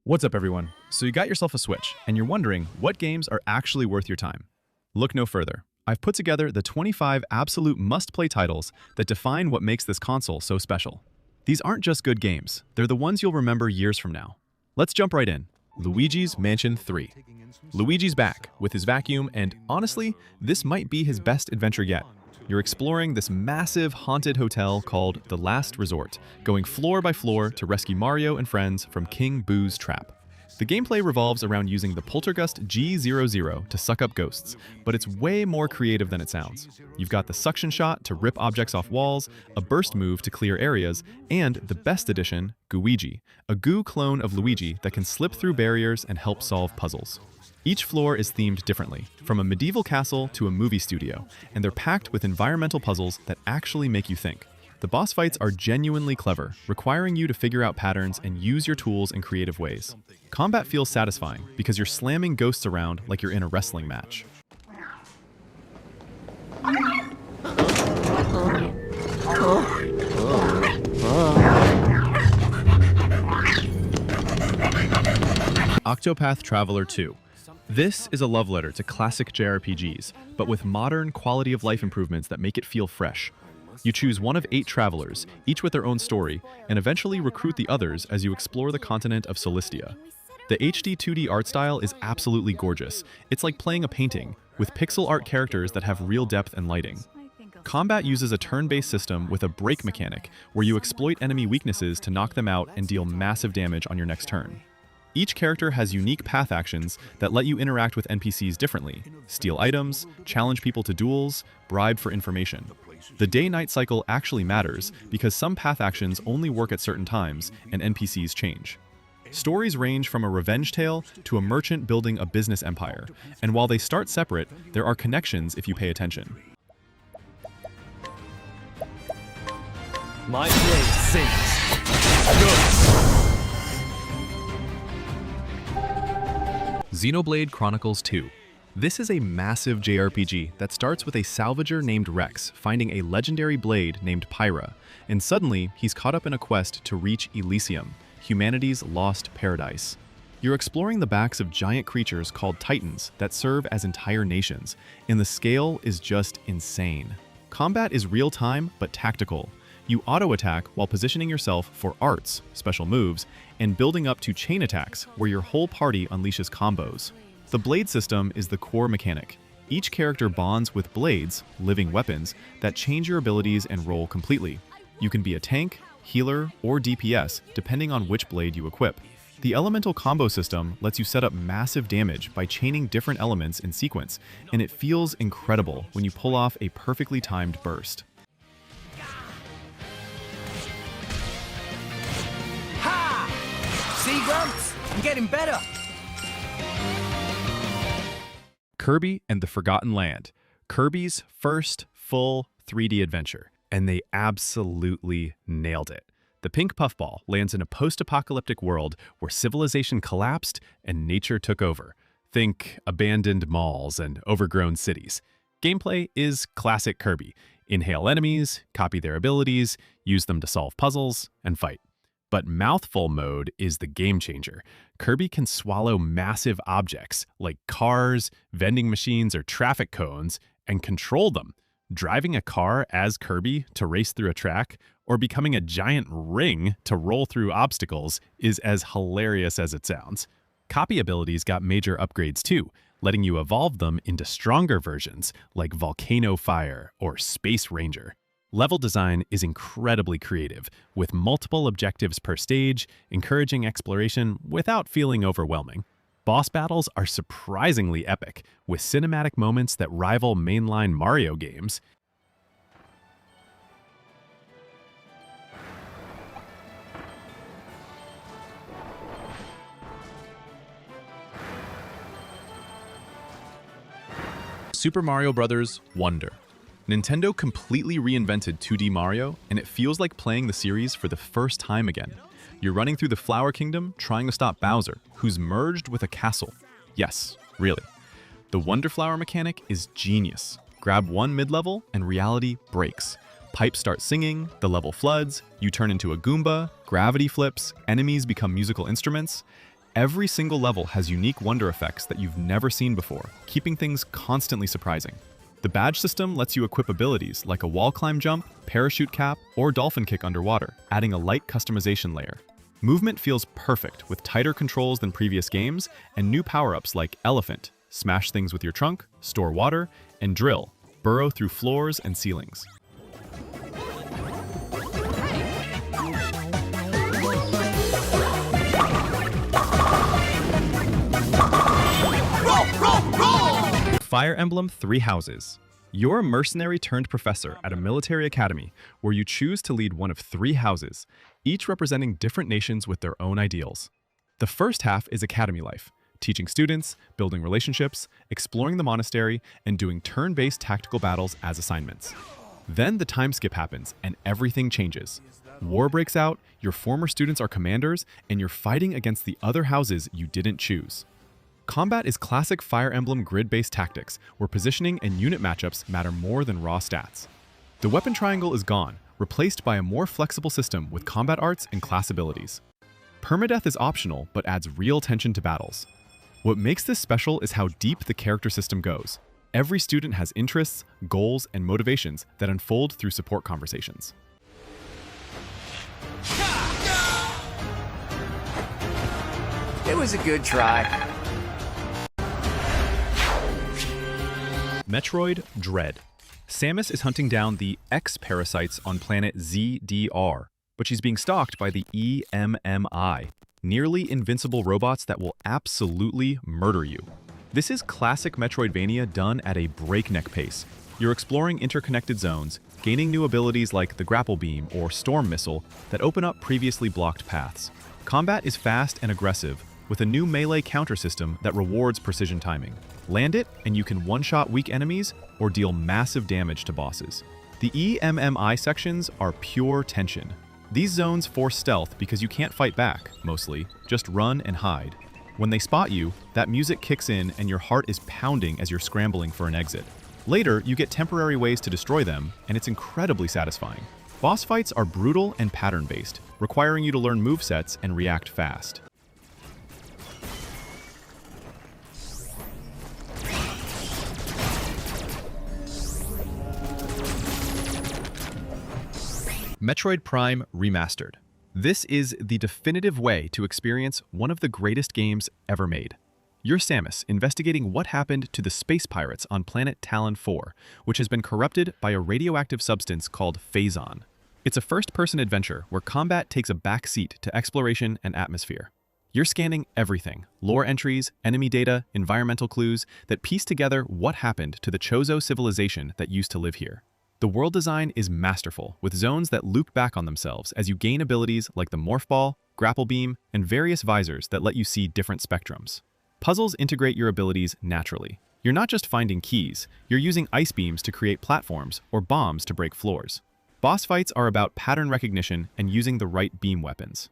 What's up, everyone? So you got yourself a Switch, and you're wondering what games are actually worth your time. Look no further. I've put together the 25 absolute must-play titles that define what makes this console so special. These aren't just good games, they're the ones you'll remember years from now. Let's jump right in. Luigi's Mansion 3. Luigi's back, with his vacuum, and honestly, this might be his best adventure yet. You're exploring this massive haunted hotel called The Last Resort, going floor by floor to rescue Mario and friends from King Boo's trap. The gameplay revolves around using the Poltergust G00 to suck up ghosts, but it's way more creative than it sounds. You've got the suction shot to rip objects off walls, a burst move to clear areas, and the best addition, Gooigi, a goo clone of Luigi that can slip through barriers and help solve puzzles. Each floor is themed differently, from a medieval castle to a movie studio, and they're packed with environmental puzzles that actually make you think. The boss fights are genuinely clever, requiring you to figure out patterns and use your tools in creative ways. Combat feels satisfying because you're slamming ghosts around like you're in a wrestling match. Octopath Traveler II. This is a love letter to classic JRPGs, but with modern quality-of-life improvements that make it feel fresh. You choose one of 8 travelers, each with their own story, and eventually recruit the others as you explore the continent of Solistia. The HD 2D art style is absolutely gorgeous. It's like playing a painting, with pixel art characters that have real depth and lighting. Combat uses a turn-based system with a break mechanic, where you exploit enemy weaknesses to knock them out and deal massive damage on your next turn. Each character has unique path actions that let you interact with NPCs differently, steal items, challenge people to duels, bribe for information. The day-night cycle actually matters because some path actions only work at certain times and NPCs change. Stories range from a revenge tale to a merchant building a business empire, and while they start separate, there are connections if you pay attention. My blade sings. Good. Xenoblade Chronicles II. This is a massive JRPG that starts with a salvager named Rex finding a legendary blade named Pyra, and suddenly he's caught up in a quest to reach Elysium, humanity's lost paradise. You're exploring the backs of giant creatures called Titans that serve as entire nations, and the scale is just insane. Combat is real-time but tactical. You auto-attack while positioning yourself for arts, special moves, and building up to chain attacks where your whole party unleashes combos. The blade system is the core mechanic. Each character bonds with blades, living weapons, that change your abilities and role completely. You can be a tank, healer, or DPS, depending on which blade you equip. The elemental combo system lets you set up massive damage by chaining different elements in sequence, and it feels incredible when you pull off a perfectly timed burst. See, Grumps? I'm getting better. Kirby and the Forgotten Land. Kirby's first full 3D adventure, and they absolutely nailed it. The pink puffball lands in a post-apocalyptic world where civilization collapsed and nature took over. Think abandoned malls and overgrown cities. Gameplay is classic Kirby. Inhale enemies, copy their abilities, use them to solve puzzles, and fight. But Mouthful mode is the game changer. Kirby can swallow massive objects like cars, vending machines, or traffic cones and control them. Driving a car as Kirby to race through a track or becoming a giant ring to roll through obstacles is as hilarious as it sounds. Copy abilities got major upgrades too, letting you evolve them into stronger versions like Volcano Fire or Space Ranger. Level design is incredibly creative, with multiple objectives per stage, encouraging exploration without feeling overwhelming. Boss battles are surprisingly epic, with cinematic moments that rival mainline Mario games. Super Mario Bros. Wonder. Nintendo completely reinvented 2D Mario, and it feels like playing the series for the first time again. You're running through the Flower Kingdom trying to stop Bowser, who's merged with a castle. Yes, really. The Wonder Flower mechanic is genius. Grab one mid-level and reality breaks. Pipes start singing, the level floods, you turn into a Goomba, gravity flips, enemies become musical instruments. Every single level has unique wonder effects that you've never seen before, keeping things constantly surprising. The badge system lets you equip abilities like a wall climb jump, parachute cap, or dolphin kick underwater, adding a light customization layer. Movement feels perfect with tighter controls than previous games and new power-ups like Elephant, smash things with your trunk, store water, and Drill, burrow through floors and ceilings. Fire Emblem Three Houses. You're a mercenary turned professor at a military academy where you choose to lead one of three houses, each representing different nations with their own ideals. The first half is academy life, teaching students, building relationships, exploring the monastery, and doing turn-based tactical battles as assignments. Then the time skip happens and everything changes. War breaks out, your former students are commanders, and you're fighting against the other houses you didn't choose. Combat is classic Fire Emblem grid-based tactics, where positioning and unit matchups matter more than raw stats. The weapon triangle is gone, replaced by a more flexible system with combat arts and class abilities. Permadeath is optional, but adds real tension to battles. What makes this special is how deep the character system goes. Every student has interests, goals, and motivations that unfold through support conversations. It was a good try. Metroid Dread. Samus is hunting down the X-parasites on planet ZDR, but she's being stalked by the EMMI, nearly invincible robots that will absolutely murder you. This is classic Metroidvania done at a breakneck pace. You're exploring interconnected zones, gaining new abilities like the grapple beam or storm missile that open up previously blocked paths. Combat is fast and aggressive, with a new melee counter system that rewards precision timing. Land it, and you can one-shot weak enemies or deal massive damage to bosses. The EMMI sections are pure tension. These zones force stealth because you can't fight back, mostly, just run and hide. When they spot you, that music kicks in and your heart is pounding as you're scrambling for an exit. Later, you get temporary ways to destroy them, and it's incredibly satisfying. Boss fights are brutal and pattern-based, requiring you to learn movesets and react fast. Metroid Prime Remastered. This is the definitive way to experience one of the greatest games ever made. You're Samus, investigating what happened to the space pirates on planet Talon 4, which has been corrupted by a radioactive substance called Phazon. It's a first-person adventure where combat takes a back seat to exploration and atmosphere. You're scanning everything, lore entries, enemy data, environmental clues, that piece together what happened to the Chozo civilization that used to live here. The world design is masterful, with zones that loop back on themselves as you gain abilities like the Morph Ball, Grapple Beam, and various visors that let you see different spectrums. Puzzles integrate your abilities naturally. You're not just finding keys, you're using ice beams to create platforms or bombs to break floors. Boss fights are about pattern recognition and using the right beam weapons.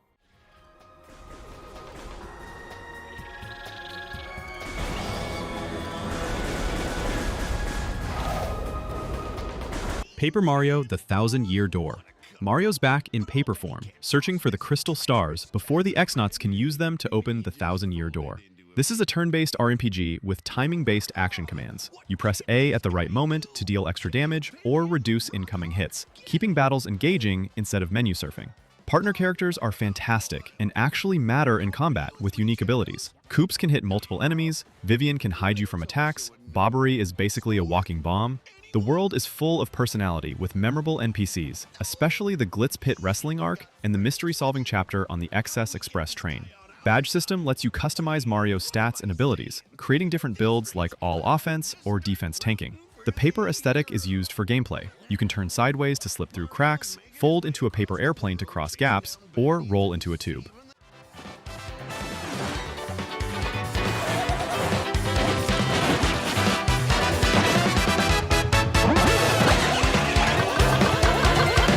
Paper Mario: The Thousand-Year Door. Mario's back in paper form, searching for the crystal stars before the X-Nauts can use them to open the Thousand-Year Door. This is a turn-based RPG with timing-based action commands. You press A at the right moment to deal extra damage or reduce incoming hits, keeping battles engaging instead of menu surfing. Partner characters are fantastic and actually matter in combat with unique abilities. Koops can hit multiple enemies, Vivian can hide you from attacks, Bobbery is basically a walking bomb. The world is full of personality with memorable NPCs, especially the Glitz Pit wrestling arc and the mystery-solving chapter on the XS Express train. Badge system lets you customize Mario's stats and abilities, creating different builds like all offense or defense tanking. The paper aesthetic is used for gameplay. You can turn sideways to slip through cracks, fold into a paper airplane to cross gaps, or roll into a tube.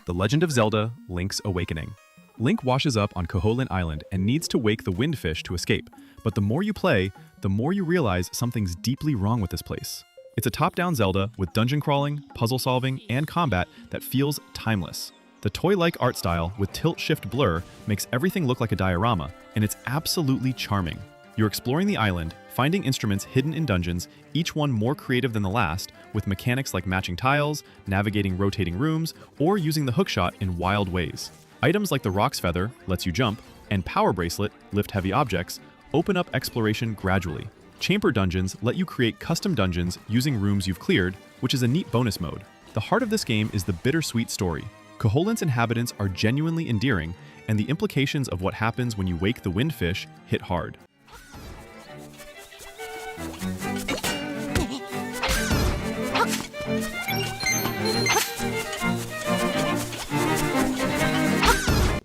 The Legend of Zelda: Link's Awakening. Link washes up on Koholint Island and needs to wake the Windfish to escape, but the more you play, the more you realize something's deeply wrong with this place. It's a top-down Zelda with dungeon crawling, puzzle solving, and combat that feels timeless. The toy-like art style with tilt-shift blur makes everything look like a diorama, and it's absolutely charming. You're exploring the island, finding instruments hidden in dungeons, each one more creative than the last, with mechanics like matching tiles, navigating rotating rooms, or using the hookshot in wild ways. Items like the Rock's Feather lets you jump, and Power Bracelet, lift heavy objects, open up exploration gradually. Chamber dungeons let you create custom dungeons using rooms you've cleared, which is a neat bonus mode. The heart of this game is the bittersweet story. Koholin's inhabitants are genuinely endearing, and the implications of what happens when you wake the windfish hit hard.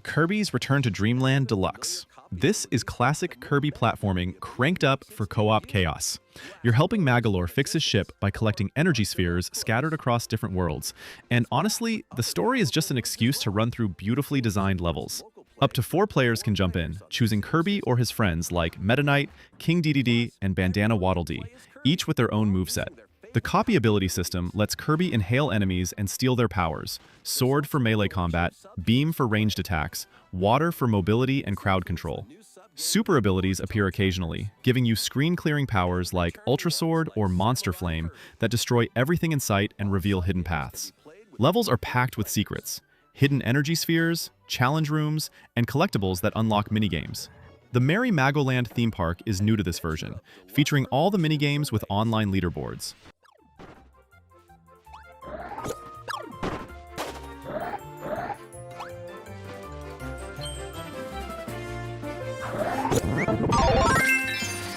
Kirby's Return to Dreamland Deluxe. This is classic Kirby platforming cranked up for co-op chaos. You're helping Magolor fix his ship by collecting energy spheres scattered across different worlds. And honestly, the story is just an excuse to run through beautifully designed levels. Up to 4 players can jump in, choosing Kirby or his friends like Meta Knight, King Dedede, and Bandana Waddle Dee, each with their own moveset. The copy ability system lets Kirby inhale enemies and steal their powers: sword for melee combat, beam for ranged attacks, water for mobility and crowd control. Super abilities appear occasionally, giving you screen-clearing powers like Ultra Sword or Monster Flame that destroy everything in sight and reveal hidden paths. Levels are packed with secrets: hidden energy spheres, challenge rooms, and collectibles that unlock minigames. The Merry Magoland theme park is new to this version, featuring all the minigames with online leaderboards.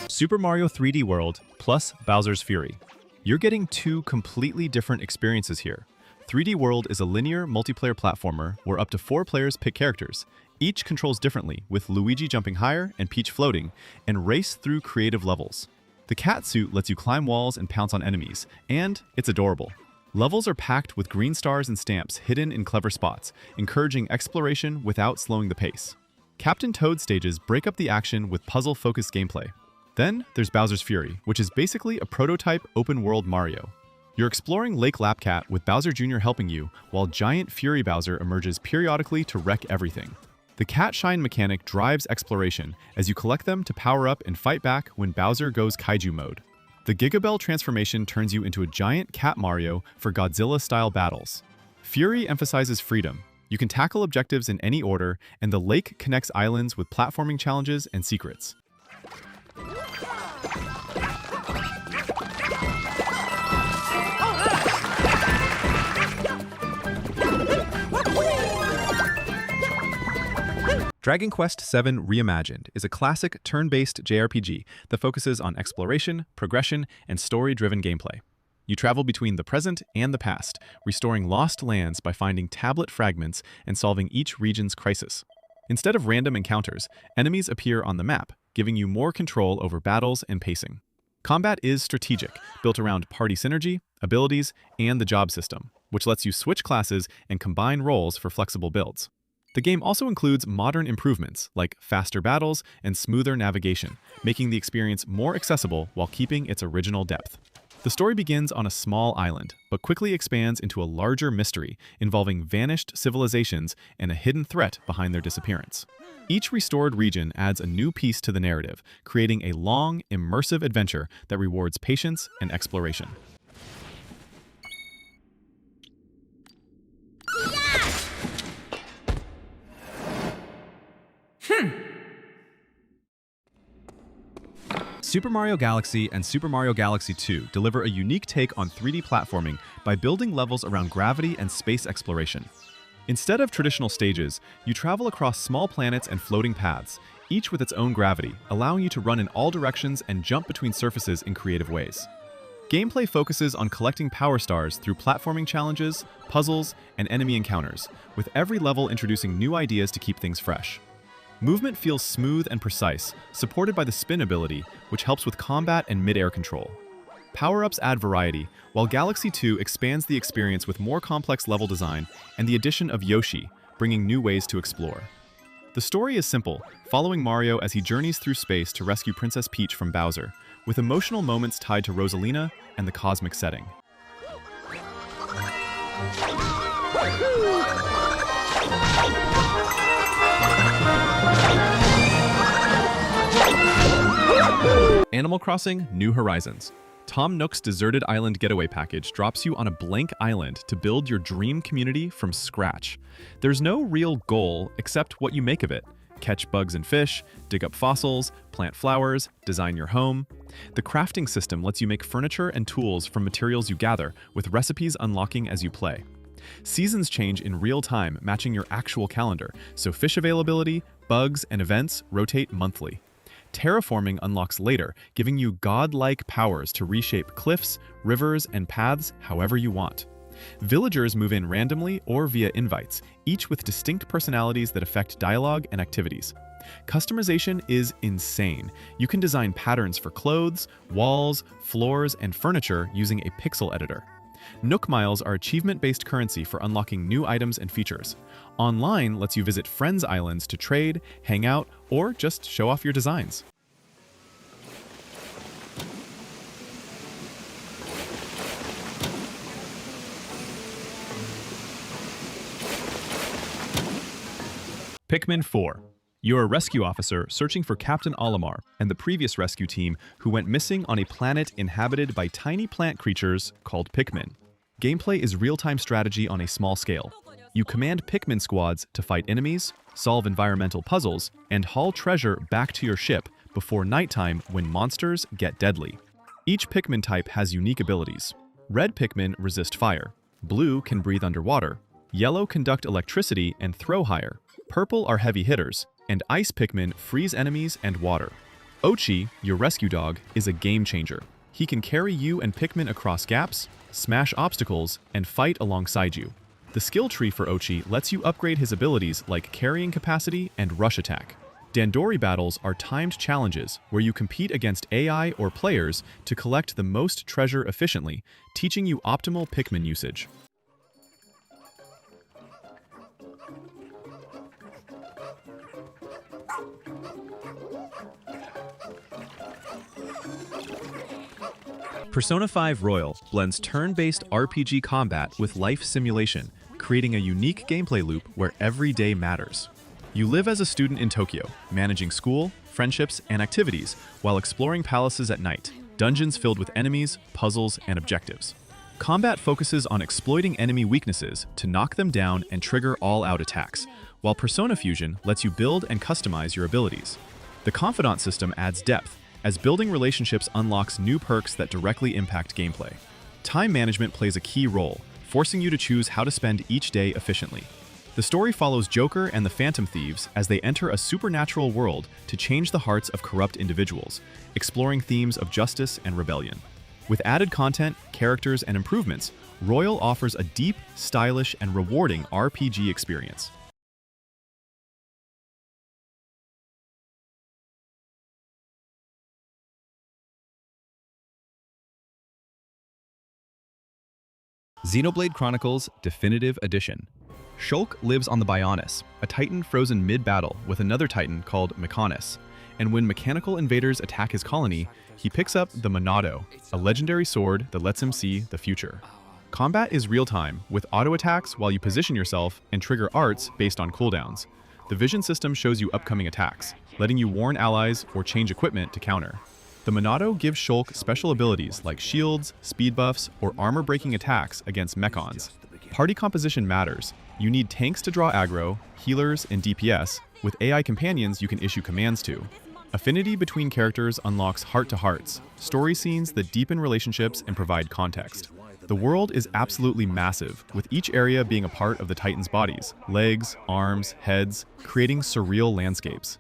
Super Mario 3D World plus Bowser's Fury. You're getting 2 completely different experiences here. 3D World is a linear multiplayer platformer where up to 4 players pick characters. Each controls differently, with Luigi jumping higher and Peach floating, and race through creative levels. The cat suit lets you climb walls and pounce on enemies, and it's adorable. Levels are packed with green stars and stamps hidden in clever spots, encouraging exploration without slowing the pace. Captain Toad stages break up the action with puzzle-focused gameplay. Then there's Bowser's Fury, which is basically a prototype open-world Mario. You're exploring Lake Lapcat with Bowser Jr. helping you, while Giant Fury Bowser emerges periodically to wreck everything. The Cat Shine mechanic drives exploration as you collect them to power up and fight back when Bowser goes Kaiju mode. The Gigabell transformation turns you into a giant cat Mario for Godzilla-style battles. Fury emphasizes freedom. You can tackle objectives in any order, and the lake connects islands with platforming challenges and secrets. Dragon Quest VII Reimagined is a classic turn-based JRPG that focuses on exploration, progression, and story-driven gameplay. You travel between the present and the past, restoring lost lands by finding tablet fragments and solving each region's crisis. Instead of random encounters, enemies appear on the map, giving you more control over battles and pacing. Combat is strategic, built around party synergy, abilities, and the job system, which lets you switch classes and combine roles for flexible builds. The game also includes modern improvements like faster battles and smoother navigation, making the experience more accessible while keeping its original depth. The story begins on a small island, but quickly expands into a larger mystery involving vanished civilizations and a hidden threat behind their disappearance. Each restored region adds a new piece to the narrative, creating a long, immersive adventure that rewards patience and exploration. Super Mario Galaxy and Super Mario Galaxy 2 deliver a unique take on 3D platforming by building levels around gravity and space exploration. Instead of traditional stages, you travel across small planets and floating paths, each with its own gravity, allowing you to run in all directions and jump between surfaces in creative ways. Gameplay focuses on collecting power stars through platforming challenges, puzzles, and enemy encounters, with every level introducing new ideas to keep things fresh. Movement feels smooth and precise, supported by the spin ability, which helps with combat and mid-air control. Power-ups add variety, while Galaxy 2 expands the experience with more complex level design and the addition of Yoshi, bringing new ways to explore. The story is simple, following Mario as he journeys through space to rescue Princess Peach from Bowser, with emotional moments tied to Rosalina and the cosmic setting. Animal Crossing: New Horizons. Tom Nook's Deserted Island Getaway Package drops you on a blank island to build your dream community from scratch. There's no real goal except what you make of it. Catch bugs and fish, dig up fossils, plant flowers, design your home. The crafting system lets you make furniture and tools from materials you gather, with recipes unlocking as you play. Seasons change in real time, matching your actual calendar, so fish availability, bugs, and events rotate monthly. Terraforming unlocks later, giving you godlike powers to reshape cliffs, rivers, and paths however you want. Villagers move in randomly or via invites, each with distinct personalities that affect dialogue and activities. Customization is insane. You can design patterns for clothes, walls, floors, and furniture using a pixel editor. Nook Miles are achievement-based currency for unlocking new items and features. Online lets you visit friends' islands to trade, hang out, or just show off your designs. Pikmin 4. You're a rescue officer searching for Captain Olimar and the previous rescue team who went missing on a planet inhabited by tiny plant creatures called Pikmin. Gameplay is real-time strategy on a small scale. You command Pikmin squads to fight enemies, solve environmental puzzles, and haul treasure back to your ship before nighttime when monsters get deadly. Each Pikmin type has unique abilities. Red Pikmin resist fire, blue can breathe underwater, yellow conduct electricity and throw higher, purple are heavy hitters, and ice Pikmin freeze enemies and water. Ochi, your rescue dog, is a game changer. He can carry you and Pikmin across gaps, smash obstacles, and fight alongside you. The skill tree for Ochi lets you upgrade his abilities like carrying capacity and rush attack. Dandori battles are timed challenges where you compete against AI or players to collect the most treasure efficiently, teaching you optimal Pikmin usage. Persona 5 Royal blends turn-based RPG combat with life simulation, creating a unique gameplay loop where every day matters. You live as a student in Tokyo, managing school, friendships, and activities while exploring palaces at night, dungeons filled with enemies, puzzles, and objectives. Combat focuses on exploiting enemy weaknesses to knock them down and trigger all-out attacks, while Persona Fusion lets you build and customize your abilities. The Confidant system adds depth, as building relationships unlocks new perks that directly impact gameplay. Time management plays a key role, forcing you to choose how to spend each day efficiently. The story follows Joker and the Phantom Thieves as they enter a supernatural world to change the hearts of corrupt individuals, exploring themes of justice and rebellion. With added content, characters, and improvements, Royal offers a deep, stylish, and rewarding RPG experience. Xenoblade Chronicles Definitive Edition. Shulk lives on the Bionis, a titan frozen mid-battle with another titan called Mechonis, and when mechanical invaders attack his colony, he picks up the Monado, a legendary sword that lets him see the future. Combat is real-time, with auto-attacks while you position yourself and trigger arts based on cooldowns. The vision system shows you upcoming attacks, letting you warn allies or change equipment to counter. The Monado gives Shulk special abilities like shields, speed buffs, or armor-breaking attacks against mechons. Party composition matters. You need tanks to draw aggro, healers, and DPS, with AI companions you can issue commands to. Affinity between characters unlocks heart-to-hearts, story scenes that deepen relationships and provide context. The world is absolutely massive, with each area being a part of the Titan's bodies, legs, arms, heads, creating surreal landscapes.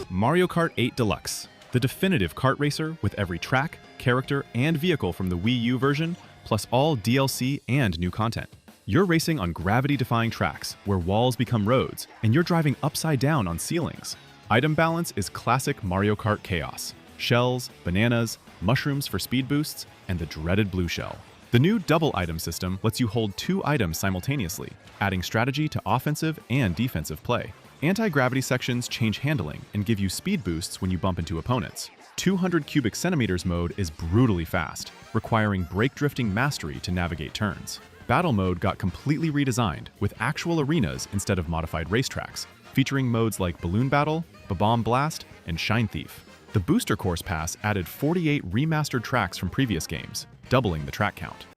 Mario Kart 8 Deluxe, the definitive kart racer with every track, character, and vehicle from the Wii U version, plus all DLC and new content. You're racing on gravity-defying tracks where walls become roads, and you're driving upside down on ceilings. Item balance is classic Mario Kart chaos. Shells, bananas, mushrooms for speed boosts, and the dreaded blue shell. The new double item system lets you hold 2 items simultaneously, adding strategy to offensive and defensive play. Anti-gravity sections change handling and give you speed boosts when you bump into opponents. 200 cubic centimeters mode is brutally fast, requiring brake drifting mastery to navigate turns. Battle mode got completely redesigned with actual arenas instead of modified racetracks, featuring modes like Balloon Battle, Bomb Blast, and Shine Thief. The Booster Course Pass added 48 remastered tracks from previous games, doubling the track count.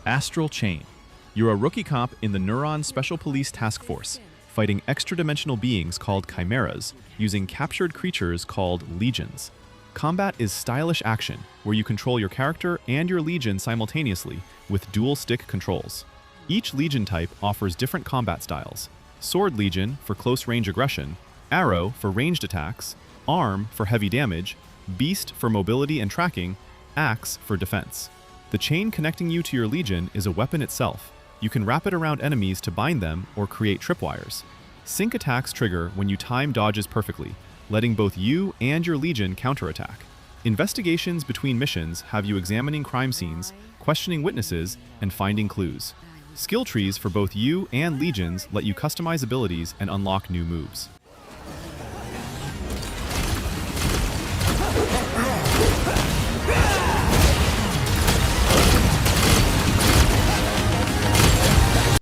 Astral Chain. You're a rookie cop in the Neuron Special Police Task Force, fighting extra-dimensional beings called chimeras, using captured creatures called legions. Combat is stylish action, where you control your character and your legion simultaneously with dual-stick controls. Each legion type offers different combat styles. Sword Legion for close-range aggression, Arrow for ranged attacks, Arm for heavy damage, Beast for mobility and tracking, Axe for defense. The chain connecting you to your legion is a weapon itself. You can wrap it around enemies to bind them or create tripwires. Sync attacks trigger when you time dodges perfectly, letting both you and your legion counterattack. Investigations between missions have you examining crime scenes, questioning witnesses, and finding clues. Skill trees for both you and legions let you customize abilities and unlock new moves.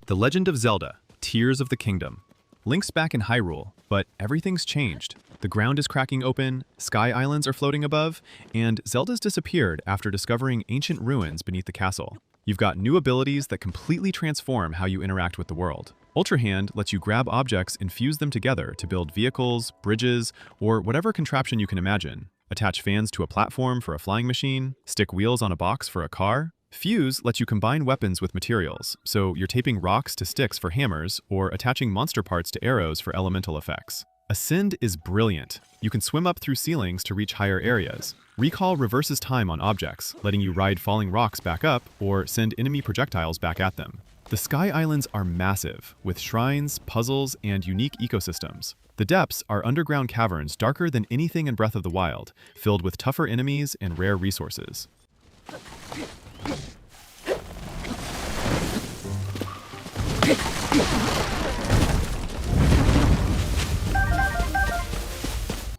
The Legend of Zelda: Tears of the Kingdom. Link's back in Hyrule, but everything's changed. The ground is cracking open, sky islands are floating above, and Zelda's disappeared after discovering ancient ruins beneath the castle. You've got new abilities that completely transform how you interact with the world. Ultra Hand lets you grab objects and fuse them together to build vehicles, bridges, or whatever contraption you can imagine. Attach fans to a platform for a flying machine, stick wheels on a box for a car. Fuse lets you combine weapons with materials, so you're taping rocks to sticks for hammers or attaching monster parts to arrows for elemental effects. Ascend is brilliant. You can swim up through ceilings to reach higher areas. Recall reverses time on objects, letting you ride falling rocks back up or send enemy projectiles back at them. The Sky Islands are massive, with shrines, puzzles, and unique ecosystems. The depths are underground caverns darker than anything in Breath of the Wild, filled with tougher enemies and rare resources.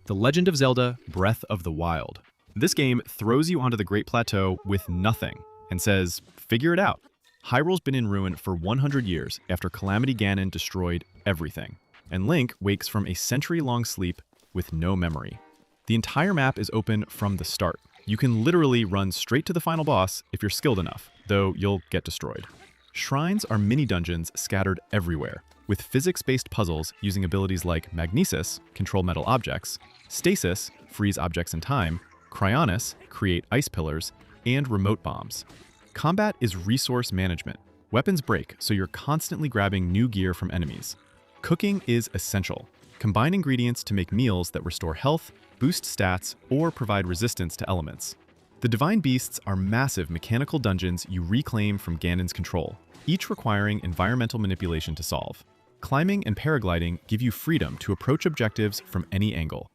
The Legend of Zelda: Breath of the Wild. This game throws you onto the Great Plateau with nothing and says, figure it out. Hyrule's been in ruin for 100 years after Calamity Ganon destroyed everything, and Link wakes from a century-long sleep with no memory. The entire map is open from the start. You can literally run straight to the final boss if you're skilled enough, though you'll get destroyed. Shrines are mini-dungeons scattered everywhere, with physics-based puzzles using abilities like Magnesis, control metal objects, Stasis, freeze objects in time, Cryonis, create ice pillars, and remote bombs. Combat is resource management. Weapons break, so you're constantly grabbing new gear from enemies. Cooking is essential. Combine ingredients to make meals that restore health, boost stats, or provide resistance to elements. The Divine Beasts are massive mechanical dungeons you reclaim from Ganon's control, each requiring environmental manipulation to solve. Climbing and paragliding give you freedom to approach objectives from any angle.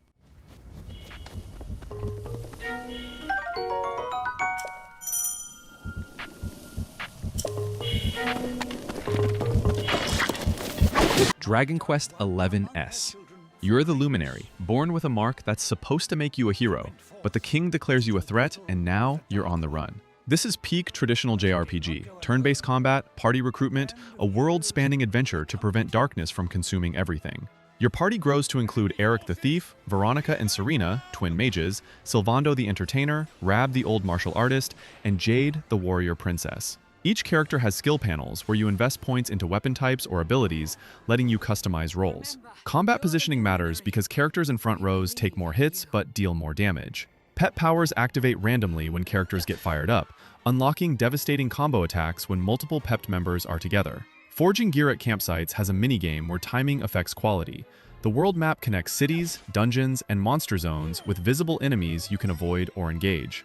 Dragon Quest XI's. You're the Luminary, born with a mark that's supposed to make you a hero, but the king declares you a threat, and now you're on the run. This is peak traditional JRPG, turn-based combat, party recruitment, a world-spanning adventure to prevent darkness from consuming everything. Your party grows to include Eric the Thief, Veronica and Serena, twin mages, Sylvando the Entertainer, Rab the Old Martial Artist, and Jade the Warrior Princess. Each character has skill panels where you invest points into weapon types or abilities, letting you customize roles. Combat positioning matters because characters in front rows take more hits but deal more damage. Pet powers activate randomly when characters get fired up, unlocking devastating combo attacks when multiple pepped members are together. Forging gear at campsites has a minigame where timing affects quality. The world map connects cities, dungeons, and monster zones with visible enemies you can avoid or engage.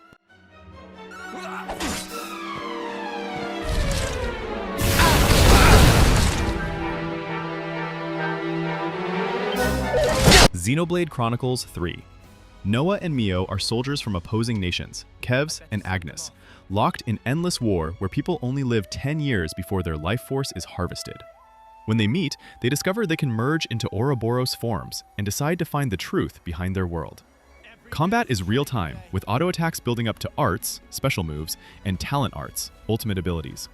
Xenoblade Chronicles 3. Noah and Mio are soldiers from opposing nations, Kevs and Agnes, locked in endless war where people only live 10 years before their life force is harvested. When they meet, they discover they can merge into Ouroboros forms and decide to find the truth behind their world. Combat is real-time, with auto attacks building up to arts, special moves, and talent arts, ultimate abilities.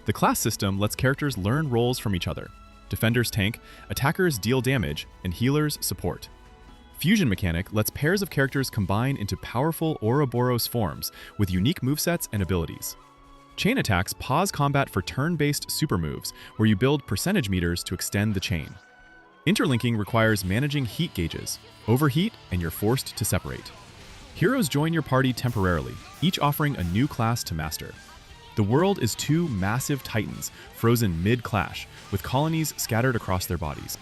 The class system lets characters learn roles from each other. Defenders tank, attackers deal damage, and healers support. Fusion mechanic lets pairs of characters combine into powerful Ouroboros forms with unique movesets and abilities. Chain attacks pause combat for turn-based super moves, where you build percentage meters to extend the chain. Interlinking requires managing heat gauges. Overheat, and you're forced to separate. Heroes join your party temporarily, each offering a new class to master. The world is two massive titans, frozen mid-clash, with colonies scattered across their bodies.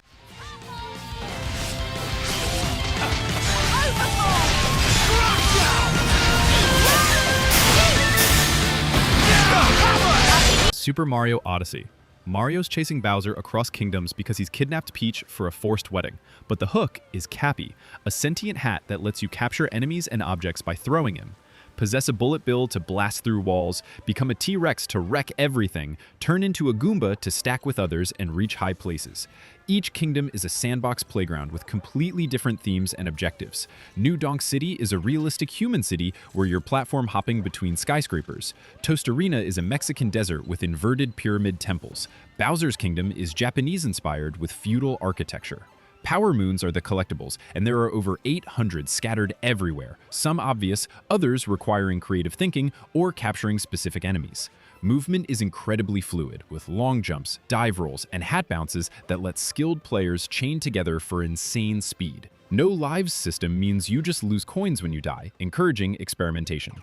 Super Mario Odyssey. Mario's chasing Bowser across kingdoms because he's kidnapped Peach for a forced wedding. But the hook is Cappy, a sentient hat that lets you capture enemies and objects by throwing him. Possess a bullet bill to blast through walls, become a T-Rex to wreck everything, turn into a Goomba to stack with others and reach high places. Each kingdom is a sandbox playground with completely different themes and objectives. New Donk City is a realistic human city where you're platform hopping between skyscrapers. Toast Arena is a Mexican desert with inverted pyramid temples. Bowser's Kingdom is Japanese-inspired with feudal architecture. Power Moons are the collectibles, and there are over 800 scattered everywhere, some obvious, others requiring creative thinking or capturing specific enemies. Movement is incredibly fluid, with long jumps, dive rolls, and hat bounces that let skilled players chain together for insane speed. No lives system means you just lose coins when you die, encouraging experimentation.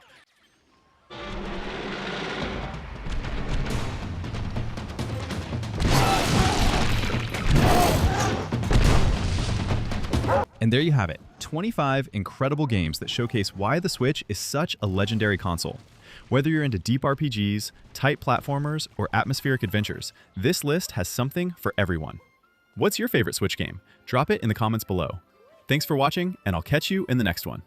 And there you have it, 25 incredible games that showcase why the Switch is such a legendary console. Whether you're into deep RPGs, tight platformers, or atmospheric adventures, this list has something for everyone. What's your favorite Switch game? Drop it in the comments below. Thanks for watching, and I'll catch you in the next one.